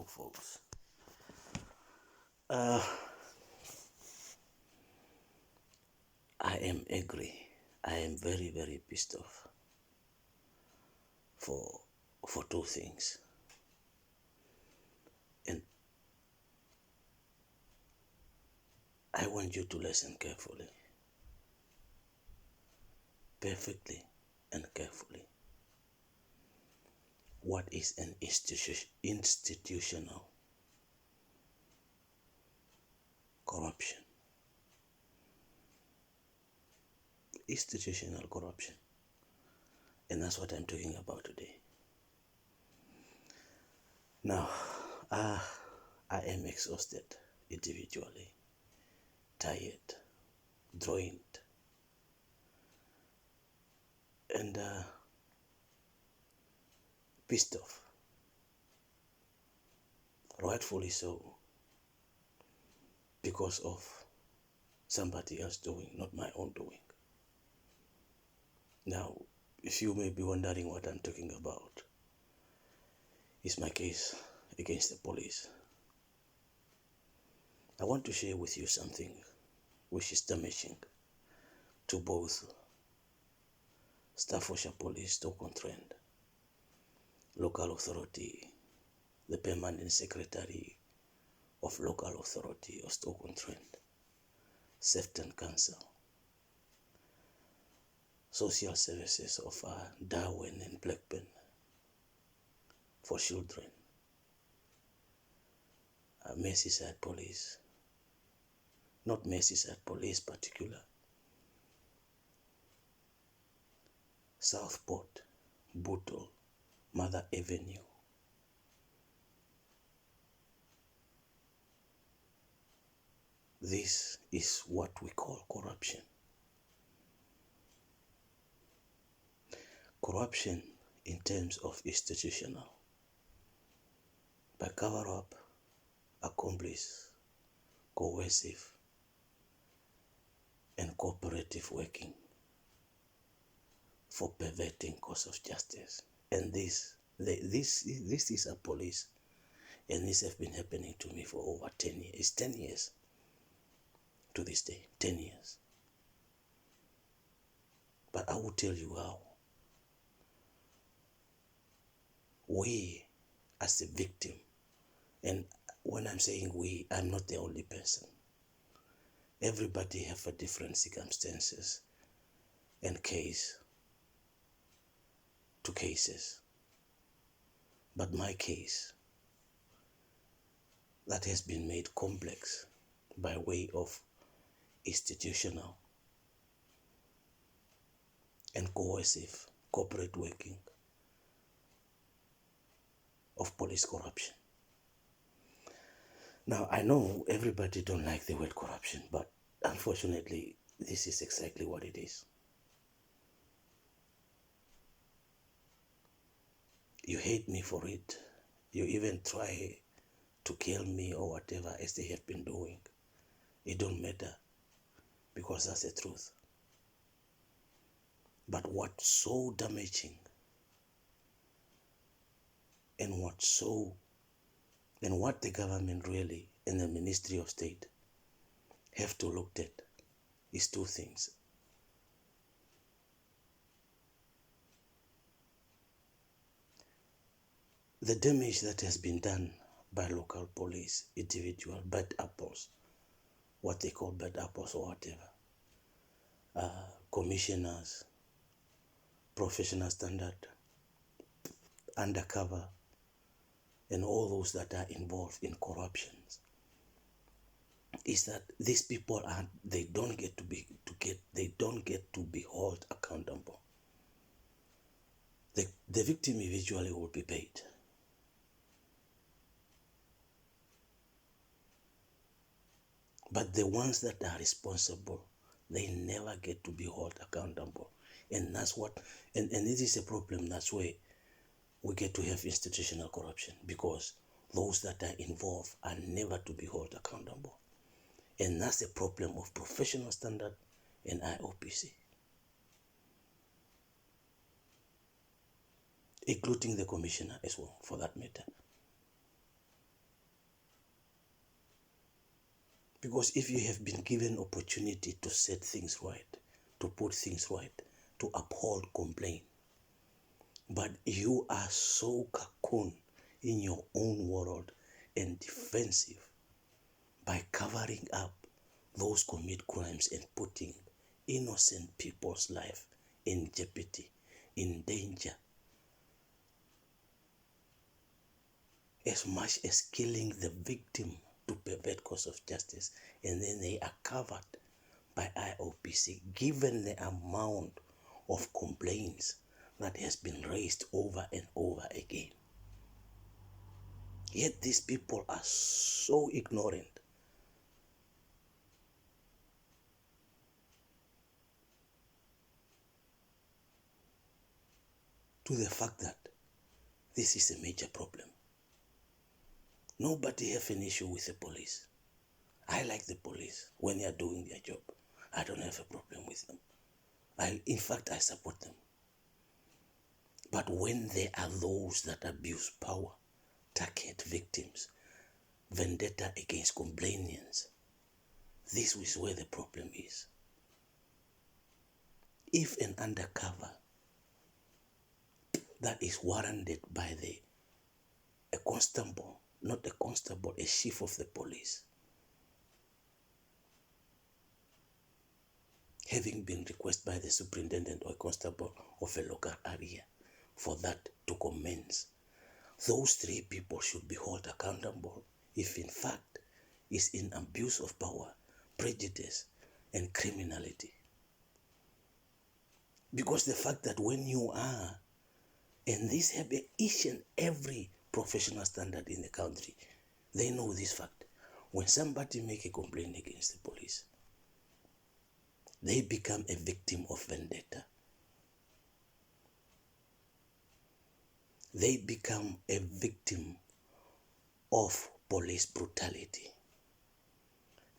folks. Uh, I am angry. I am very, very pissed off for two things. And I want you to listen carefully, perfectly and carefully. What is an institutional corruption? Institutional corruption. And that's what I'm talking about today. Now, I am exhausted individually, tired, drained, and pissed off. Rightfully so, because of somebody else doing, not my own doing. Now, if you may be wondering what I'm talking about, it's my case against the police. I want to share with you something which is damaging to both Staffordshire Police, Stoke-on-Trent, local authority, the permanent secretary of local authority of Stoke-on-Trent, Sefton Council, social services of Darwin and Blackburn for children, Merseyside Police, not Merseyside Police particular, Southport, Bootle, Mother Avenue. This is what we call corruption. Corruption in terms of institutional, by cover-up, accomplice, coercive, and cooperative working for perverting cause of justice. And this is a police, and this has been happening to me for over 10 years. It's 10 years to this day, 10 years. But I will tell you how. We, as a victim, and when I'm saying we, I'm not the only person. Everybody have a different circumstances and case to cases. But my case, that has been made complex by way of institutional and coercive corporate working of police corruption. Now, I know everybody don't like the word corruption, but unfortunately, this is exactly what it is. You hate me for it. You even try to kill me or whatever as they have been doing. It don't matter, because that's the truth. But what's so damaging and what the government really and the Ministry of State have to look at is two things. The damage that has been done by local police, individual bad apples, what they call bad apples or whatever, commissioners, professional standard, undercover, and all those that are involved in corruptions, is that these people they don't get to be held accountable. The victim eventually will be paid. But the ones that are responsible, they never get to be held accountable. And that's what, and this is a problem. That's where we get to have institutional corruption, because those that are involved are never to be held accountable. And that's the problem of professional standard and IOPC, including the commissioner as well, for that matter. Because if you have been given opportunity to set things right, to put things right, to uphold complaint, but you are so cocooned in your own world and defensive by covering up those commit crimes and putting innocent people's life in jeopardy, in danger, as much as killing the victim to pervert cause of justice, and then they are covered by IOPC, given the amount of complaints that has been raised over and over again. Yet these people are so ignorant. To the fact that this is a major problem. Nobody have an issue with the police. I like the police when they are doing their job. I don't have a problem with them. In fact, I support them. But when there are those that abuse power, target victims, vendetta against complainants, this is where the problem is. If an undercover that is warranted by a constable, not a constable, a chief of the police, having been requested by the superintendent or constable of a local area for that to commence, those three people should be held accountable if in fact is in abuse of power, prejudice, and criminality. Because the fact that when you are, and this have each and every professional standard in the country, they know this fact. When somebody make a complaint against the police, they become a victim of vendetta. They become a victim of police brutality.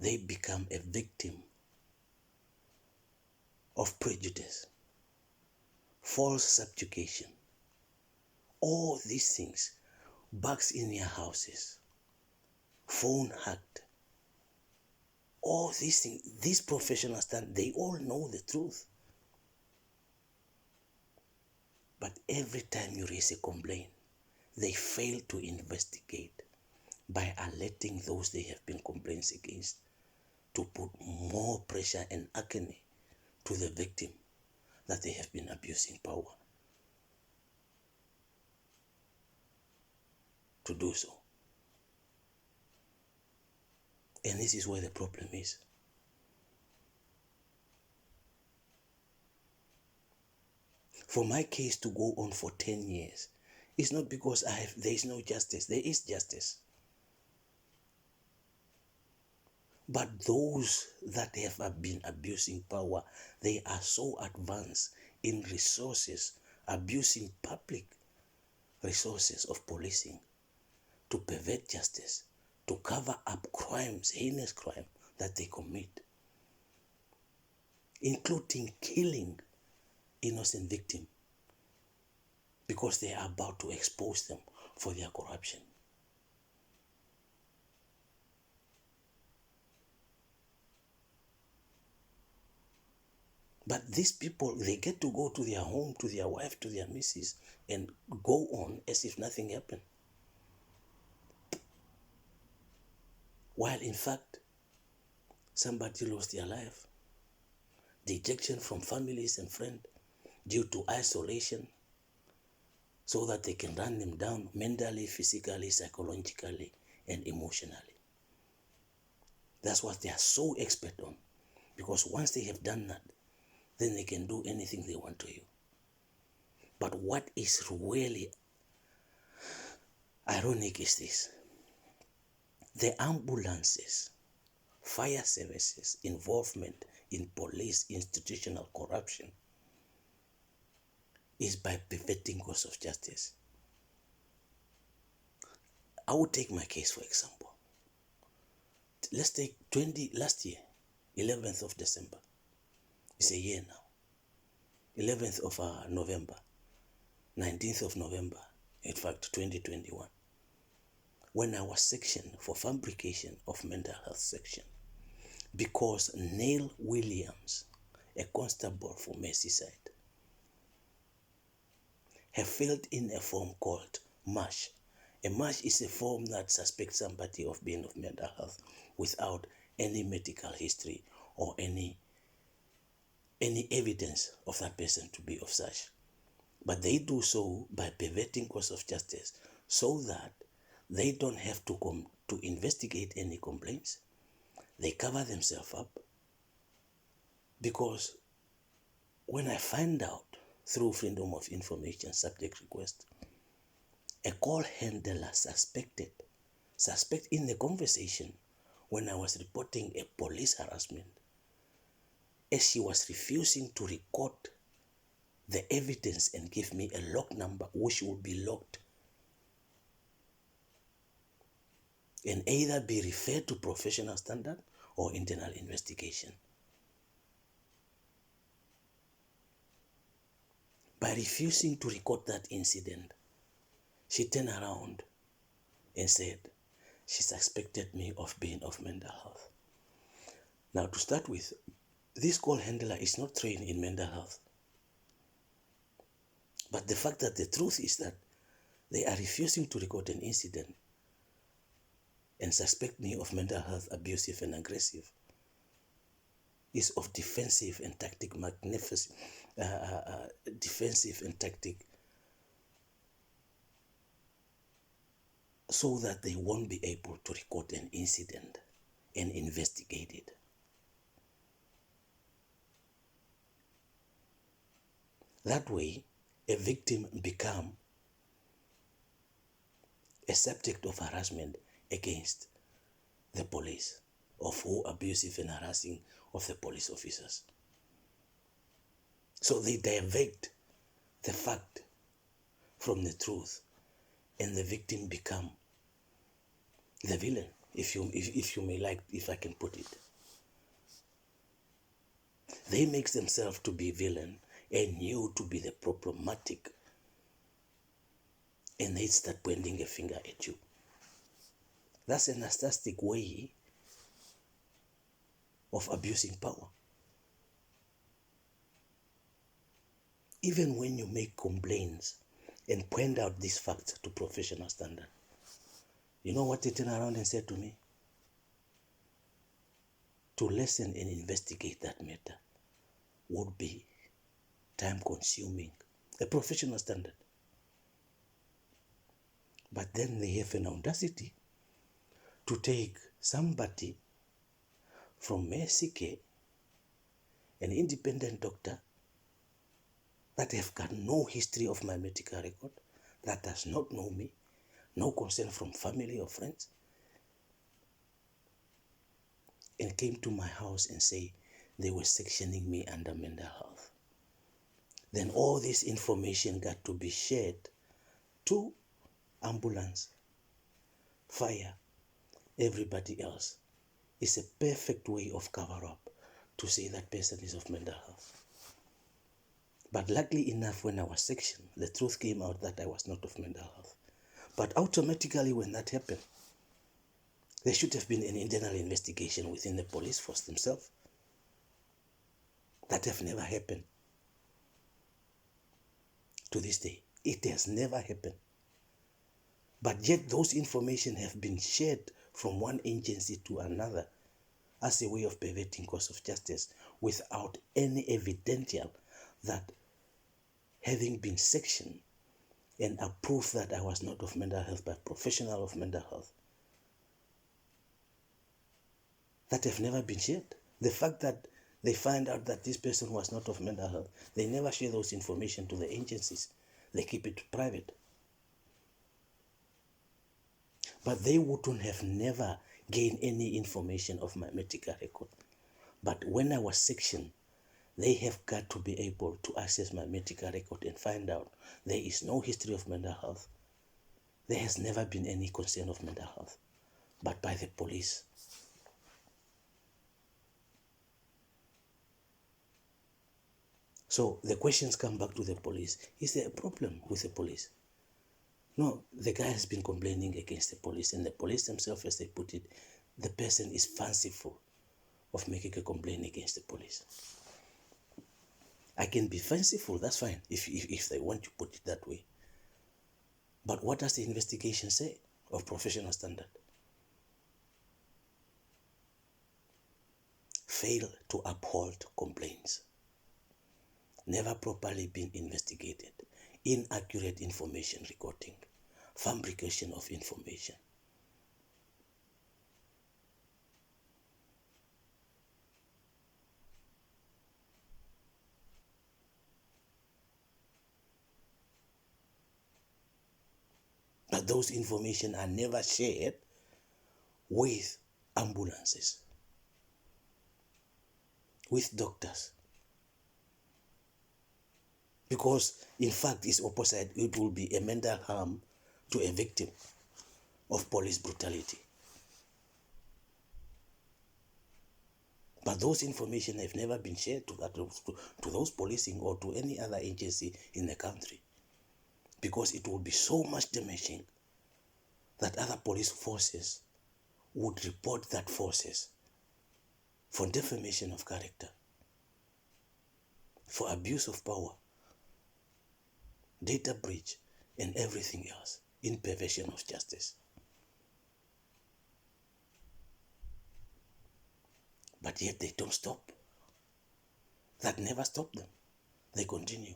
They become a victim of prejudice, false subjugation. All these things, bugs in their houses, phone hacked, all these things, these professionals, they all know the truth. But every time you raise a complaint, they fail to investigate by alerting those they have been complaints against to put more pressure and agony to the victim that they have been abusing power to do so. And this is where the problem is. For my case to go on for 10 years, it's not because there is no justice. There is justice. But those that have been abusing power, they are so advanced in resources, abusing public resources of policing to pervert justice, to cover up crimes, heinous crime that they commit, including killing innocent victims, because they are about to expose them for their corruption. But these people, they get to go to their home, to their wife, to their missus, and go on as if nothing happened. While in fact, somebody lost their life, dejection from families and friends due to isolation, so that they can run them down mentally, physically, psychologically, and emotionally. That's what they are so expert on. Because once they have done that, then they can do anything they want to you. But what is really ironic is this. The ambulances, fire services, involvement in police institutional corruption is by perverting course of justice. I will take my case for example. Let's take last year, 11th of December. It's a year now. 11th of November, 19th of November, in fact 2021. When I was sectioned for fabrication of mental health section, because Neil Williams, a constable for Merseyside, have filled in a form called MASH. A MASH is a form that suspects somebody of being of mental health without any medical history or any evidence of that person to be of such. But they do so by perverting course of justice so that they don't have to investigate any complaints. They cover themselves up, because when I find out through Freedom of Information subject request, a call handler suspect in the conversation when I was reporting a police harassment, as she was refusing to record the evidence and give me a log number which would be logged and either be referred to professional standard or internal investigation. By refusing to record that incident, she turned around and said she suspected me of being of mental health. Now, to start with, this call handler is not trained in mental health. But the fact that the truth is that they are refusing to record an incident and suspect me of mental health, abusive and aggressive, is of defensive and tactic magnificent, defensive and tactic, so that they won't be able to record an incident and investigate it. That way, a victim become a subject of harassment against the police, of who abusive and harassing of the police officers. So they divert the fact from the truth, and the victim become the villain, if you may like, if I can put it. They make themselves to be villain and you to be the problematic, and they start pointing a finger at you. That's a narcissistic way of abusing power. Even when you make complaints and point out these facts to professional standard, you know what they turn around and said to me? To listen and investigate that matter would be time consuming, a professional standard. But then they have an audacity to take somebody from Mexico, an independent doctor that have got no history of my medical record, that does not know me, no concern from family or friends, and came to my house and say they were sectioning me under mental health. Then all this information got to be shared to ambulance, fire, everybody else. It's a perfect way of cover up to say that person is of mental health. But luckily enough, when I was sectioned, the truth came out that I was not of mental health. But automatically when that happened, there should have been an internal investigation within the police force themselves. That have never happened. To this day, it has never happened. But yet those information have been shared from one agency to another as a way of perverting course of justice without any evidential that having been sectioned and approved that I was not of mental health but professional of mental health, that have never been shared. The fact that they find out that this person was not of mental health, they never share those information to the agencies. They keep it private. But they wouldn't have never gained any information of my medical record. But when I was sectioned, they have got to be able to access my medical record and find out there is no history of mental health. There has never been any concern of mental health, but by the police. So the questions come back to the police. Is there a problem with the police? No, the guy has been complaining against the police, and the police themselves, as they put it, the person is fanciful of making a complaint against the police. I can be fanciful, that's fine, if they want to put it that way. But what does the investigation say of professional standard? Fail to uphold complaints, never properly been investigated, inaccurate information recording, fabrication of information. But those information are never shared with ambulances, with doctors. Because in fact it's opposite, it will be a mental harm to a victim of police brutality. But those information have never been shared to those policing or to any other agency in the country. Because it will be so much damaging that other police forces would report that forces for defamation of character, for abuse of power, data breach, and everything else, in perversion of justice. But yet they don't stop. That never stopped them. They continue.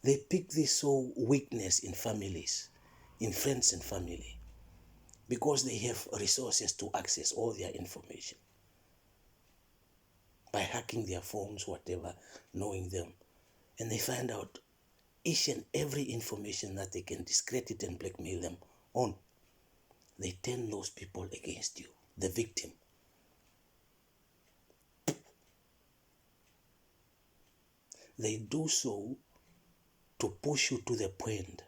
They pick this so weakness in families, in friends and family, because they have resources to access all their information. By hacking their phones, whatever, knowing them. And they find out each and every information that they can discredit and blackmail them on. They turn those people against you, the victim. They do so to push you to the point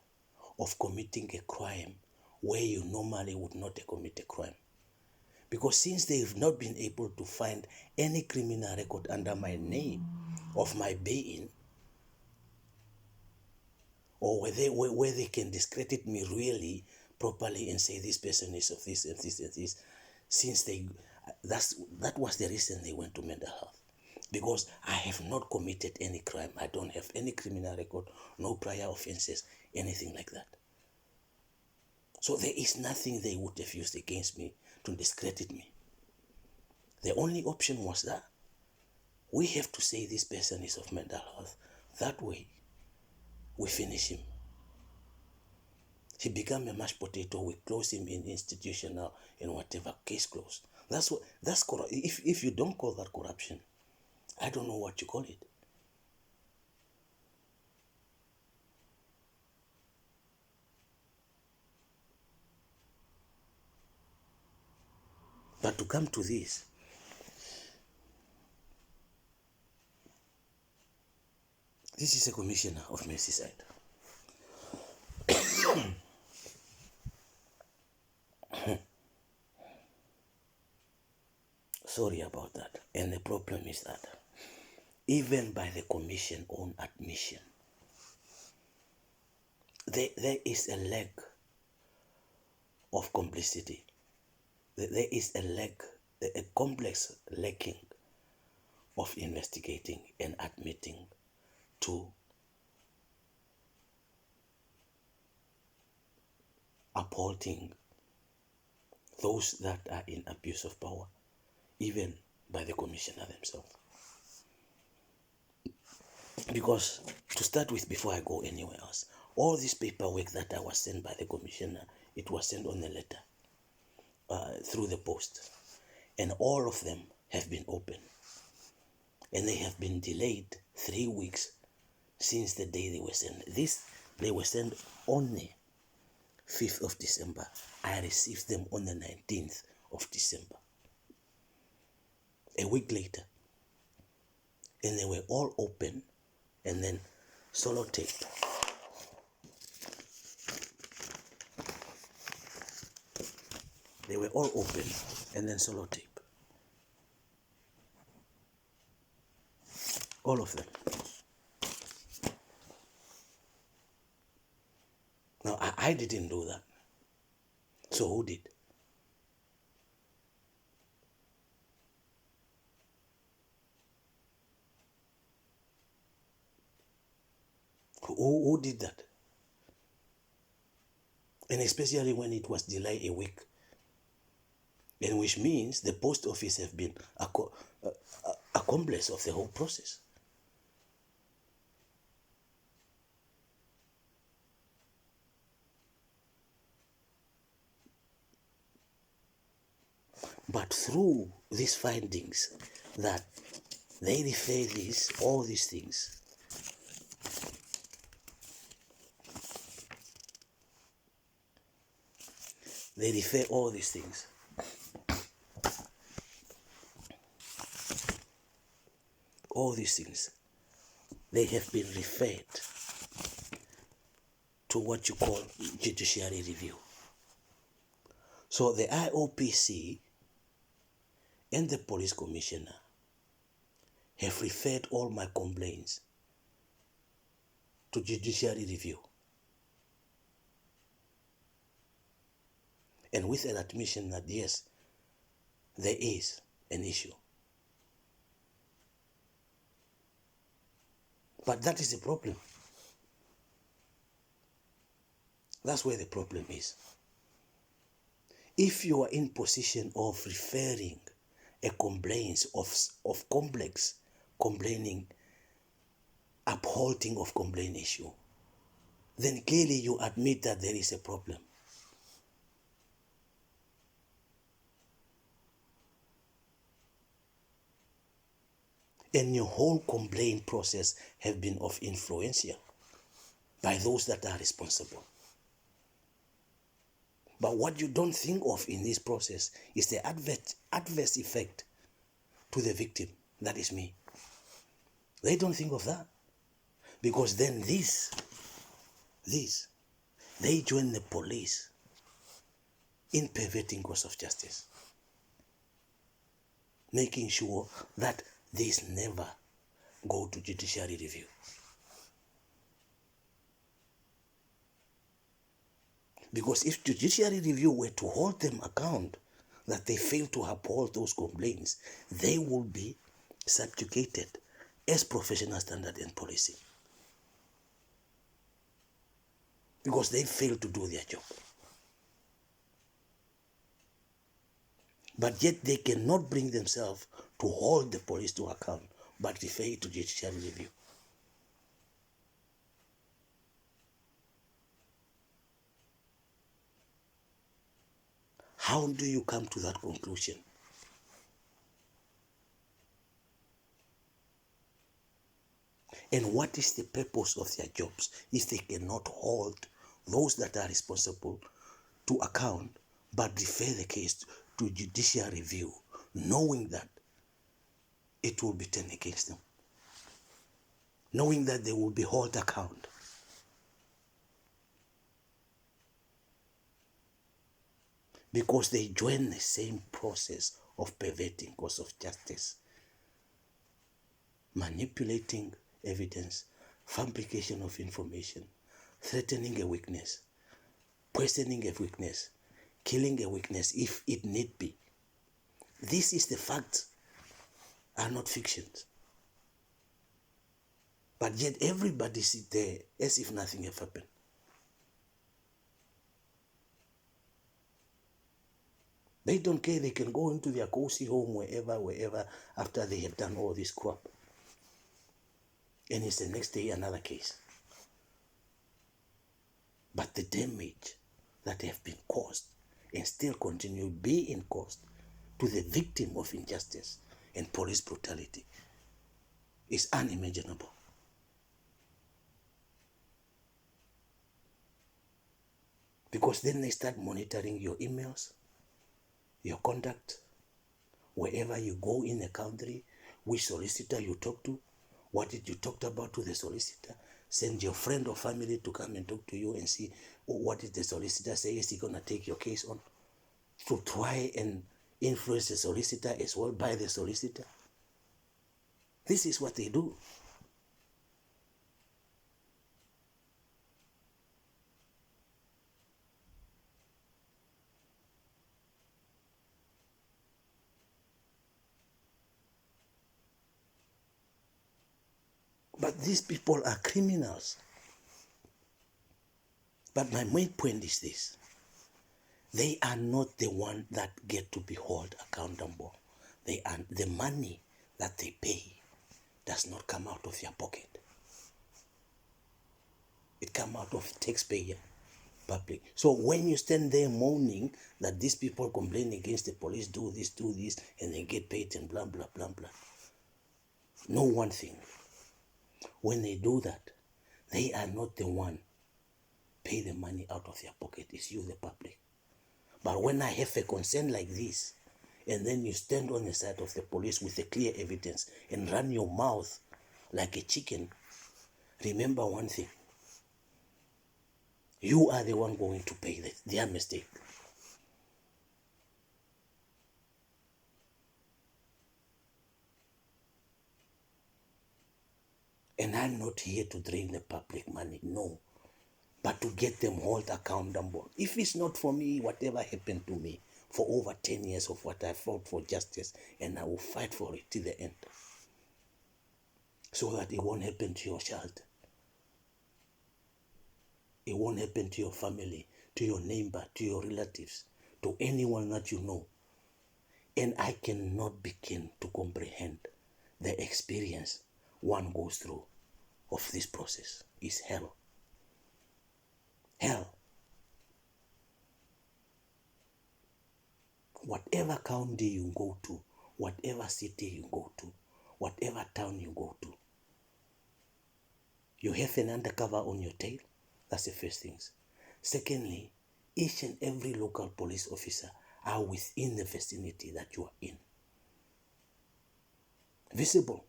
of committing a crime where you normally would not commit a crime. Because since they've not been able to find any criminal record under my name of my being, or where they can discredit me really properly and say this person is of this and this and this, since that was the reason they went to mental health. Because I have not committed any crime. I don't have any criminal record, no prior offenses, anything like that. So there is nothing they would have used against me to discredit me. The only option was that we have to say this person is of mental health. That way, we finish him. He became a mashed potato. We close him in institutional and whatever, case closed. That's if you don't call that corruption, I don't know what you call it. But to come to this, this is a commissioner of Merseyside. Sorry about that. And the problem is that even by the commission own admission, there is a lack of complicity. There is a complex lacking of investigating and admitting to upholding those that are in abuse of power, even by the commissioner themselves. Because to start with, before I go anywhere else, all this paperwork that I was sent by the commissioner, it was sent on a letter through the post, and all of them have been opened, and they have been delayed 3 weeks since the day they were sent. They were sent on the 5th of December. I received them on the 19th of December. A week later, and they were all open and then solotaped. They were all open and then solotaped. All of them. I didn't do that. So who did? Who did that? And especially when it was delayed a week. And which means the post office have been accomplice of the whole process. But through these findings that they refer all these things, they refer all these things. All these things, they have been referred to what you call judiciary review. So the IOPC and the police commissioner have referred all my complaints to judiciary review. And with an admission that yes, there is an issue. But that is the problem. That's where the problem is. If you are in position of referring a complaint of complex complaining, upholding of complaint issue, then clearly you admit that there is a problem. And your whole complaint process have been of influential by those that are responsible. But what you don't think of in this process is the adverse effect to the victim, that is me. They don't think of that. Because then they join the police in perverting course of justice, making sure that this never go to judiciary review. Because if judiciary review were to hold them account that they fail to uphold those complaints, they will be subjugated as professional standard and policy. Because they fail to do their job. But yet they cannot bring themselves to hold the police to account, but refer it to judiciary review. How do you come to that conclusion? And what is the purpose of their jobs if they cannot hold those that are responsible to account, but refer the case to judicial review, knowing that it will be turned against them, knowing that they will be held account? Because they join the same process of perverting course of justice, manipulating evidence, fabrication of information, threatening a witness, poisoning a witness, killing a witness if it need be. This is the facts, are not fictions. But yet everybody sit there as if nothing have happened. They don't care. They can go into their cozy home wherever after they have done all this crap. And it's the next day another case. But the damage that have been caused and still continue being caused to the victim of injustice and police brutality is unimaginable. Because then they start monitoring your emails, your contact, wherever you go in the country, which solicitor you talk to, what did you talk about to the solicitor. Send your friend or family to come and talk to you and see what did the solicitor say. Is he going to take your case on? To try and influence the solicitor as well by the solicitor. This is what they do. But these people are criminals. But my main point is this. They are not the one that get to be held accountable. They are the money that they pay does not come out of their pocket. It comes out of taxpayer public. So when you stand there moaning that these people complain against the police, do this, and they get paid and blah, blah, blah, blah. Know one thing. When they do that, they are not the one pay the money out of their pocket. It's you, the public. But when I have a concern like this, and then you stand on the side of the police with a clear evidence and run your mouth like a chicken, remember one thing. You are the one going to pay their mistake. And I'm not here to drain the public money, no. But to get them held accountable. If it's not for me, whatever happened to me for over 10 years of what I fought for justice, and I will fight for it till the end. So that it won't happen to your child. It won't happen to your family, to your neighbor, to your relatives, to anyone that you know. And I cannot begin to comprehend the experience one goes through of this process. It's hell. Hell. Whatever county you go to, whatever city you go to, whatever town you go to, you have an undercover on your tail. That's the first thing. Secondly, each and every local police officer are within the vicinity that you are in. Visible.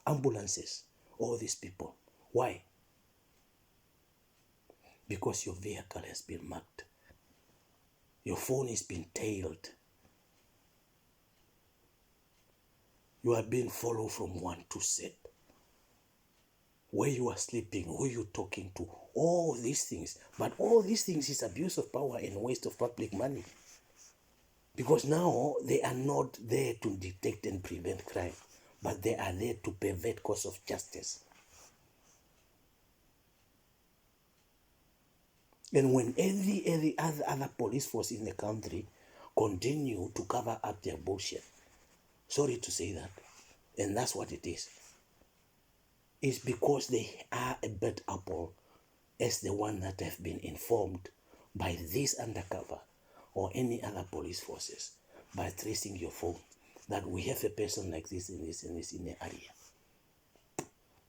Ambulances. All these people. Why? Because your vehicle has been marked. Your phone is being tailed. You are being followed from one to Z. Where you are sleeping, who you talking to, all these things. But all these things is abuse of power and waste of public money. Because now they are not there to detect and prevent crime, but they are there to pervert course of justice. And when every other police force in the country continue to cover up their bullshit, sorry to say that, and that's what it is, it's because they are a bad apple as the one that have been informed by this undercover or any other police forces by tracing your phone that we have a person like this in this in the area.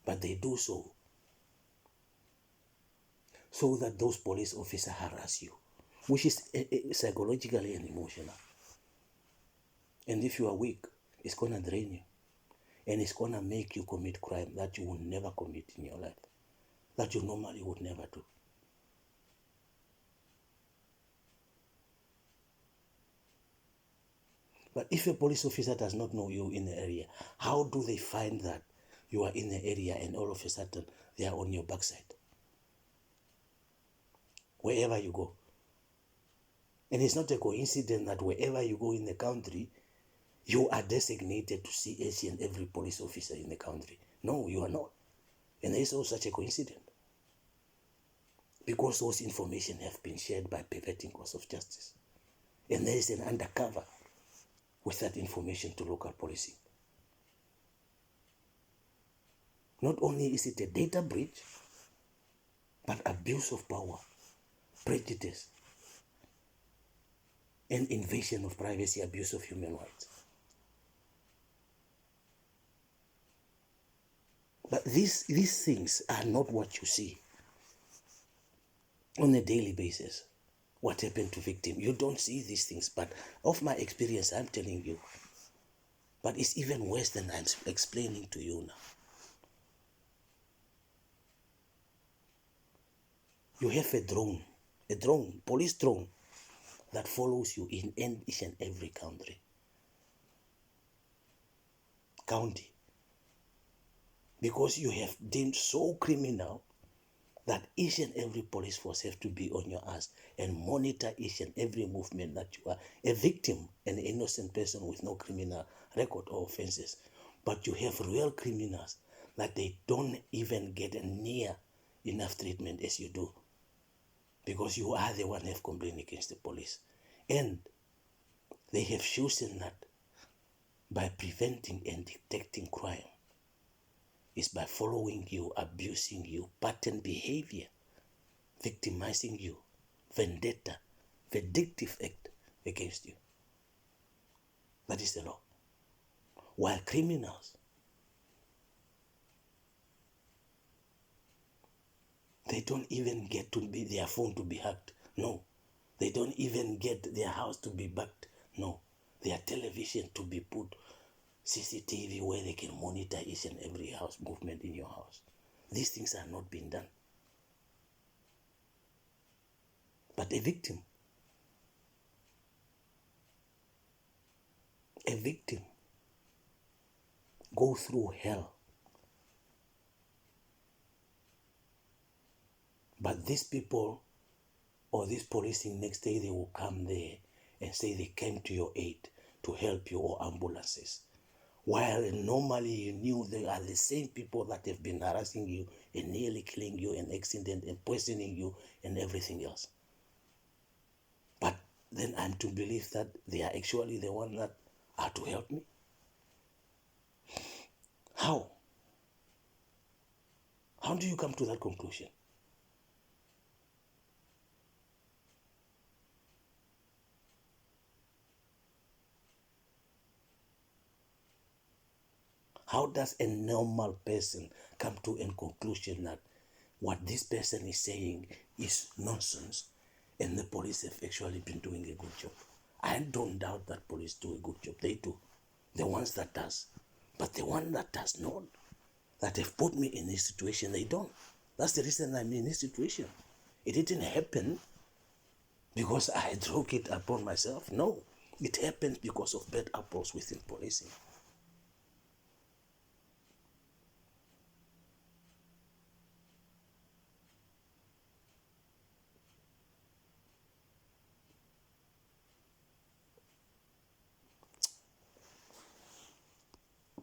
But they do so that those police officers harass you, which is psychologically and emotional. And if you are weak, it's going to drain you. And it's going to make you commit crime that you will never commit in your life, that you normally would never do. But if a police officer does not know you in the area, how do they find that you are in the area and all of a sudden they are on your backside? Wherever you go. And it's not a coincidence that wherever you go in the country, you are designated to see each and every police officer in the country. No, you are not. And there is no such a coincidence. Because those information have been shared by perverting course of justice. And there is an undercover with that information to local policing. Not only is it a data breach, but abuse of power, prejudice, and invasion of privacy, abuse of human rights. But these things are not what you see on a daily basis. What happened to victim? You don't see these things, but of my experience, I'm telling you. But it's even worse than I'm explaining to you now. You have a drone, police drone, that follows you in each and every county. Because you have deemed so criminal that each and every police force have to be on your ass and monitor each and every movement that you are a victim, an innocent person with no criminal record or offenses. But you have real criminals that they don't even get near enough treatment as you do, because you are the one who have complained against the police. And they have chosen that by preventing and detecting crime is by following you, abusing you, pattern behavior, victimizing you, vendetta, vindictive act against you. That is the law. While criminals, they don't even get to be their phone to be hacked. No. They don't even get their house to be backed. No. Their television to be put CCTV where they can monitor each and every house movement in your house. These things are not being done. But a victim go through hell. But these people or this policing, next day they will come there and say they came to your aid to help you, or ambulances. While normally you knew they are the same people that have been harassing you and nearly killing you, and accident and poisoning you and everything else. But then I'm to believe that they are actually the ones that are to help me. How? How do you come to that conclusion? How does a normal person come to a conclusion that what this person is saying is nonsense and the police have actually been doing a good job? I don't doubt that police do a good job. They do. The ones that does. But the one that does not, that have put me in this situation, they don't. That's the reason I'm in this situation. It didn't happen because I took it upon myself. No. It happens because of bad apples within policing.